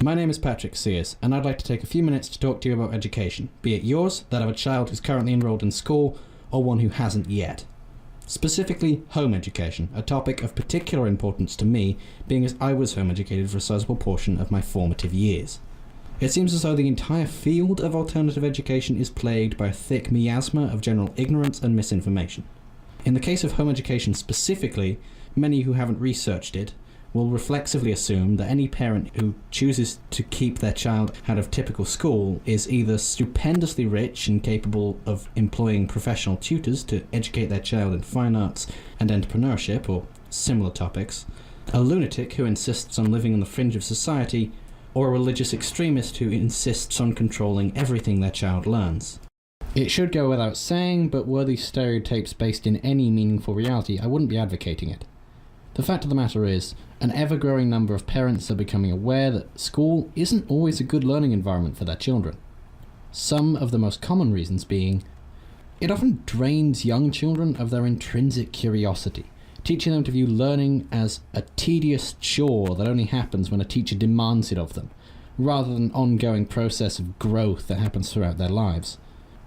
My name is Patrick Sears, and I'd like to take a few minutes to talk to you about education, be it yours, that of a child who's currently enrolled in school, or one who hasn't yet. Specifically, home education, a topic of particular importance to me, being as I was home educated for a sizable portion of my formative years. It seems as though the entire field of alternative education is plagued by a thick miasma of general ignorance and misinformation. In the case of home education specifically, many who haven't researched it will reflexively assume that any parent who chooses to keep their child out of typical school is either stupendously rich and capable of employing professional tutors to educate their child in fine arts and entrepreneurship or similar topics, a lunatic who insists on living on the fringe of society, or a religious extremist who insists on controlling everything their child learns. It should go without saying, but were these stereotypes based in any meaningful reality, I wouldn't be advocating it. The fact of the matter is, an ever-growing number of parents are becoming aware that school isn't always a good learning environment for their children. Some of the most common reasons being, it often drains young children of their intrinsic curiosity, teaching them to view learning as a tedious chore that only happens when a teacher demands it of them, rather than an ongoing process of growth that happens throughout their lives.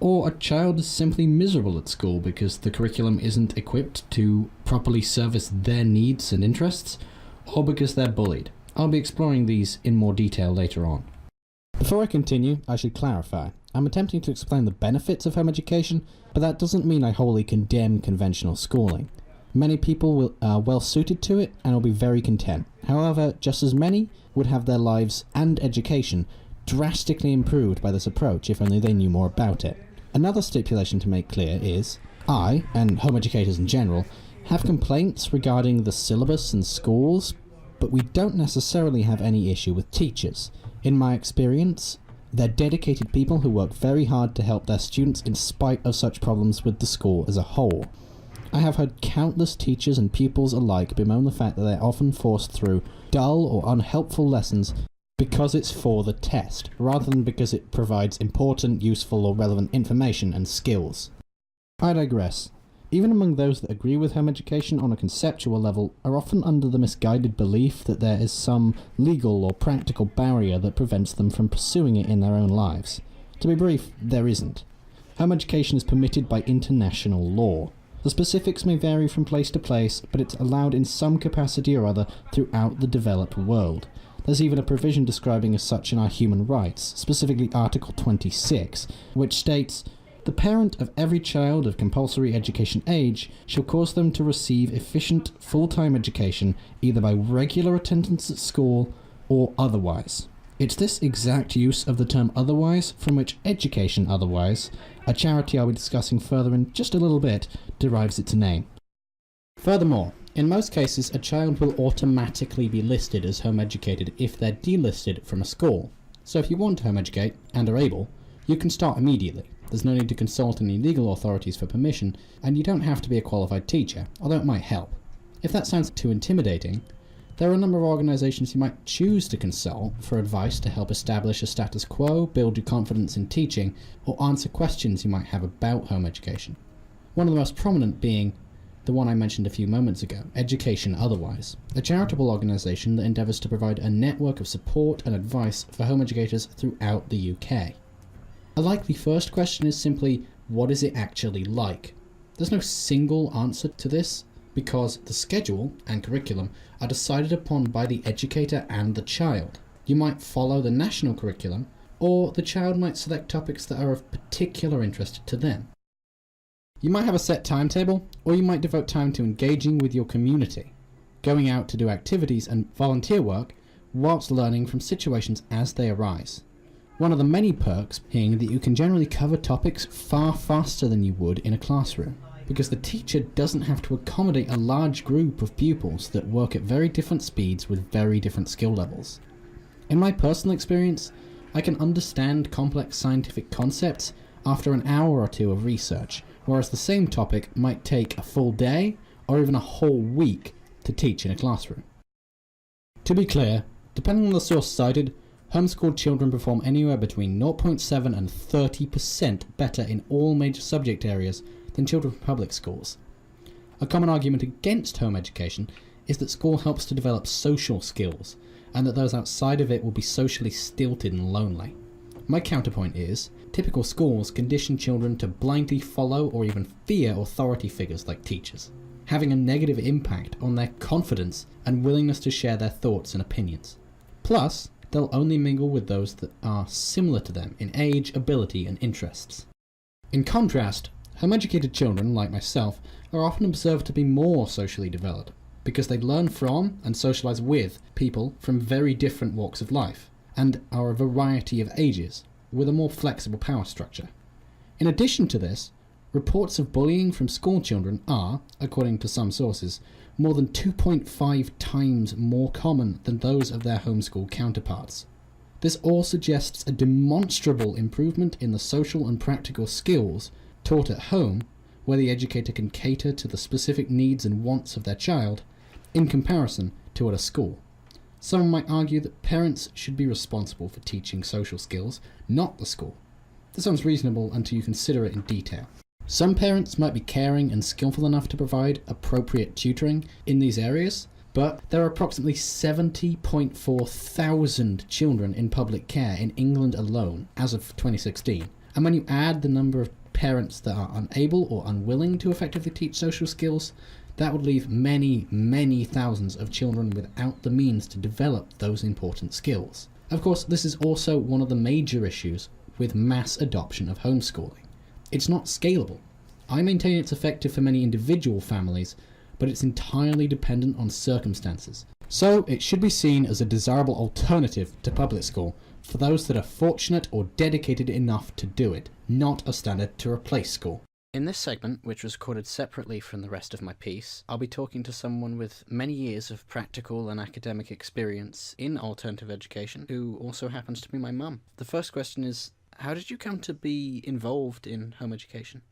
Or a child is simply miserable at school because the curriculum isn't equipped to properly service their needs and interests, or because they're bullied. I'll be exploring these in more detail later on. Before I continue, I should clarify. I'm attempting to explain the benefits of home education, but that doesn't mean I wholly condemn conventional schooling. Many people are well suited to it and will be very content. However, just as many would have their lives and education drastically improved by this approach if only they knew more about it. Another stipulation to make clear is, I, and home educators in general, have complaints regarding the syllabus and schools, but we don't necessarily have any issue with teachers. In my experience, they're dedicated people who work very hard to help their students in spite of such problems with the school as a whole. I have heard countless teachers and pupils alike bemoan the fact that they're often forced through dull or unhelpful lessons because it's for the test, rather than because it provides important, useful, or relevant information and skills. I digress. Even among those that agree with home education on a conceptual level are often under the misguided belief that there is some legal or practical barrier that prevents them from pursuing it in their own lives. To be brief, there isn't. Home education is permitted by international law. The specifics may vary from place to place, but it's allowed in some capacity or other throughout the developed world. There's even a provision describing as such in our human rights, specifically Article 26, which states, "The parent of every child of compulsory education age shall cause them to receive efficient, full-time education either by regular attendance at school or otherwise." It's this exact use of the term otherwise from which Education Otherwise, a charity I'll be discussing further in just a little bit, derives its name. Furthermore, in most cases, a child will automatically be listed as home educated if they're delisted from a school. So if you want to home educate, and are able, you can start immediately. There's no need to consult any legal authorities for permission, and you don't have to be a qualified teacher, although it might help. If that sounds too intimidating, there are a number of organisations you might choose to consult for advice to help establish a status quo, build your confidence in teaching, or answer questions you might have about home education. One of the most prominent being the one I mentioned a few moments ago, Education Otherwise, a charitable organisation that endeavours to provide a network of support and advice for home educators throughout the UK. A likely first question is simply, what is it actually like? There's no single answer to this, because the schedule and curriculum are decided upon by the educator and the child. You might follow the national curriculum, or the child might select topics that are of particular interest to them. You might have a set timetable, or you might devote time to engaging with your community, going out to do activities and volunteer work whilst learning from situations as they arise. One of the many perks being that you can generally cover topics far faster than you would in a classroom, because the teacher doesn't have to accommodate a large group of pupils that work at very different speeds with very different skill levels. In my personal experience, I can understand complex scientific concepts after an hour or two of research, whereas the same topic might take a full day or even a whole week to teach in a classroom. To be clear, depending on the source cited, homeschooled children perform anywhere between 0.7 and 30% better in all major subject areas than children from public schools. A common argument against home education is that school helps to develop social skills, and that those outside of it will be socially stilted and lonely. My counterpoint is, typical schools condition children to blindly follow or even fear authority figures like teachers, having a negative impact on their confidence and willingness to share their thoughts and opinions. Plus, they'll only mingle with those that are similar to them in age, ability, and interests. In contrast, home-educated children, like myself, are often observed to be more socially developed, because they learn from and socialise with people from very different walks of life, and are a variety of ages, with a more flexible power structure. In addition to this, reports of bullying from school children are, according to some sources, more than 2.5 times more common than those of their homeschool counterparts. This all suggests a demonstrable improvement in the social and practical skills taught at home, where the educator can cater to the specific needs and wants of their child, in comparison to at a school. Some might argue that parents should be responsible for teaching social skills, not the school. This sounds reasonable until you consider it in detail. Some parents might be caring and skillful enough to provide appropriate tutoring in these areas, but there are approximately 70.4 thousand children in public care in England alone as of 2016. And when you add the number of parents that are unable or unwilling to effectively teach social skills, that would leave many, many thousands of children without the means to develop those important skills. Of course, this is also one of the major issues with mass adoption of homeschooling. It's not scalable. I maintain it's effective for many individual families, but it's entirely dependent on circumstances. So it should be seen as a desirable alternative to public school for those that are fortunate or dedicated enough to do it, not a standard to replace school. In this segment, which was recorded separately from the rest of my piece, I'll be talking to someone with many years of practical and academic experience in alternative education, who also happens to be my mum. The first question is, how did you come to be involved in home education?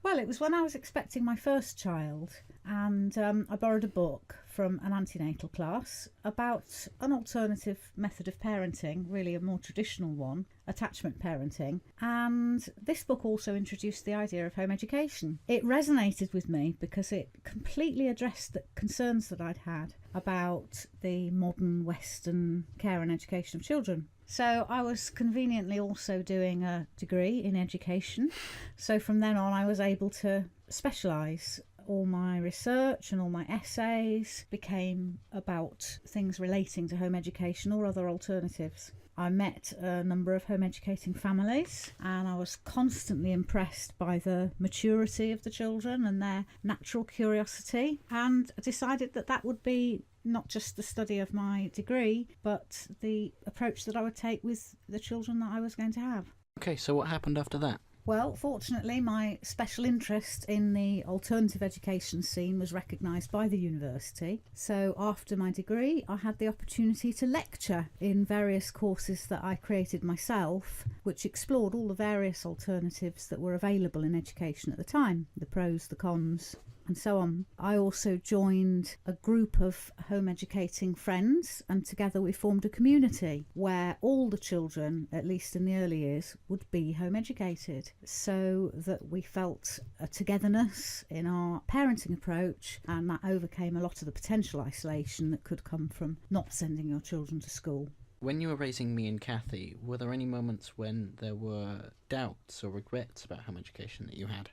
Well, it was when I was expecting my first child, and I borrowed a book from an antenatal class about an alternative method of parenting, really a more traditional one, attachment parenting. And this book also introduced the idea of home education. It resonated with me because it completely addressed the concerns that I'd had about the modern Western care and education of children. So I was conveniently also doing a degree in education. So from then on, I was able to specialise. All my research and all my essays became about things relating to home education or other alternatives. I met a number of home educating families, and I was constantly impressed by the maturity of the children and their natural curiosity, and decided that that would be not just the study of my degree, but the approach that I would take with the children that I was going to have. Okay, so what happened after that? Well, fortunately, my special interest in the alternative education scene was recognised by the university. So after my degree, I had the opportunity to lecture in various courses that I created myself, which explored all the various alternatives that were available in education at the time, the pros, the cons, and so on. I also joined a group of home educating friends, and together we formed a community where all the children, at least in the early years, would be home educated, so that we felt a togetherness in our parenting approach, and that overcame a lot of the potential isolation that could come from not sending your children to school. When you were raising me and Kathy, were there any moments when there were doubts or regrets about home education that you had?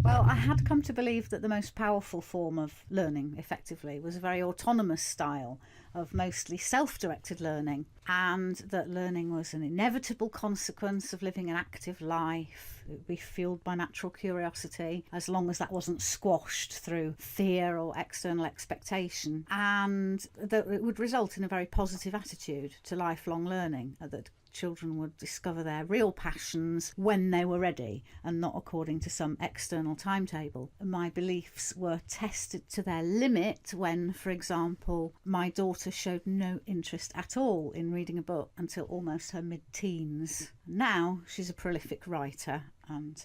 Well, I had come to believe that the most powerful form of learning, effectively, was a very autonomous style of mostly self-directed learning, and that learning was an inevitable consequence of living an active life. It would be fueled by natural curiosity, as long as that wasn't squashed through fear or external expectation, and that it would result in a very positive attitude to lifelong learning, that children would discover their real passions when they were ready and not according to some external timetable. My beliefs were tested to their limit when, for example, my daughter showed no interest at all in reading a book until almost her mid-teens. Now she's a prolific writer, and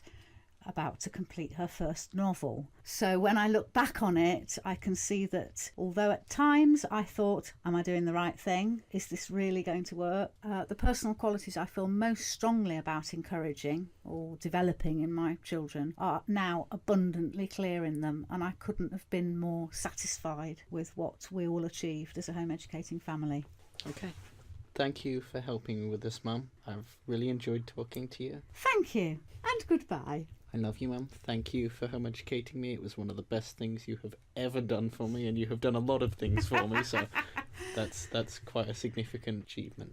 about to complete her first novel. So when I look back on it, I can see that although at times I thought, am I doing the right thing? Is this really going to work? The personal qualities I feel most strongly about encouraging or developing in my children are now abundantly clear in them, and I couldn't have been more satisfied with what we all achieved as a home educating family. Okay. Thank you for helping me with this, Mum. I've really enjoyed talking to you. Thank you, and goodbye. I love you, Mum. Thank you for home educating me. It was one of the best things you have ever done for me, and you have done a lot of things for me, so that's quite a significant achievement.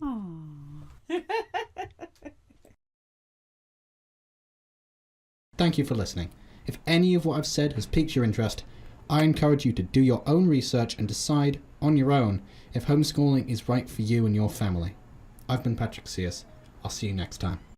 Aww. Thank you for listening. If any of what I've said has piqued your interest, I encourage you to do your own research and decide on your own if homeschooling is right for you and your family. I've been Patrick Sears. I'll see you next time.